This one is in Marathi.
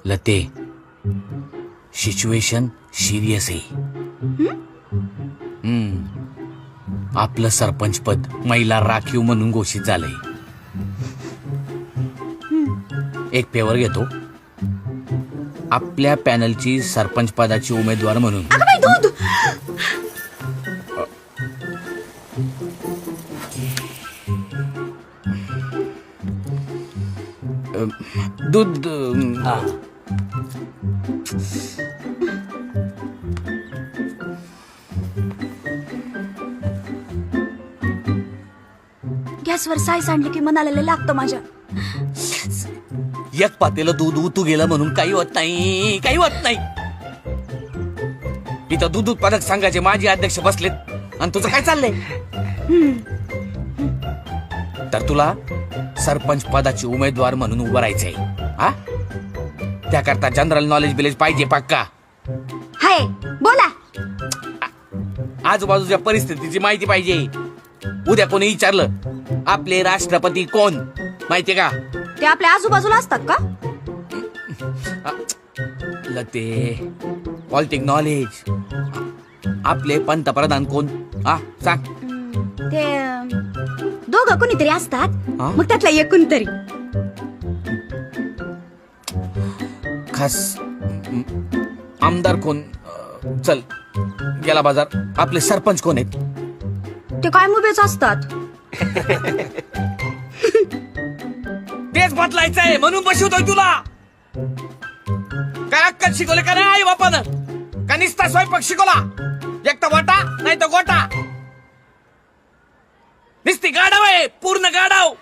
लते, सिच्युएशन सिरियस आहे. आपलं सरपंच पद महिला राखीव म्हणून घोषित झालंय. एक पेवर घेतो. आपल्या पॅनलची सरपंच पदाची उमेदवार म्हणून दूध. गॅसवर साय सांडली की मनाला लय लागतं माझ्या. एक पातेलं दूध उतू गेलं म्हणून काही होत नाही, काही होत नाही. इथं दूध उत्पादक संघाचे माजी अध्यक्ष बसलेत आणि तुझं काय चाललंय? तर तुला सरपंच पदाची उमेदवार म्हणून उभं राहायचंय. हा, त्याकरता जनरल नॉलेज बिलेज पाहिजे पक्का. हाय बोला. आजूबाजूच्या परिस्थितीची माहिती पाहिजे. उद्या कोणी विचारलं आपले राष्ट्रपती कोण, माहितीये का? ते आपल्या आजूबाजूला असतात का? लते, पॉलिटिक नॉलेज. आपले पंतप्रधान कोण? हा सांग. ते दोघं कोणीतरी असतात. हा? मग त्यातला एक कोणीतरी. खास आमदार कोण? चल गेला बाजार. आपले सरपंच कोण आहेत? ते काय मुबेच असतात. तेच बदलायचंय म्हणून बसवतोय तुला. काय अक्कल शिकवले का नाही आई बापानं? का निस्ता स्वयंपाक शिकवला? एक तर वाटा नाही तर गोटा. निस्ती गाडाव आहे, पूर्ण गाडाव.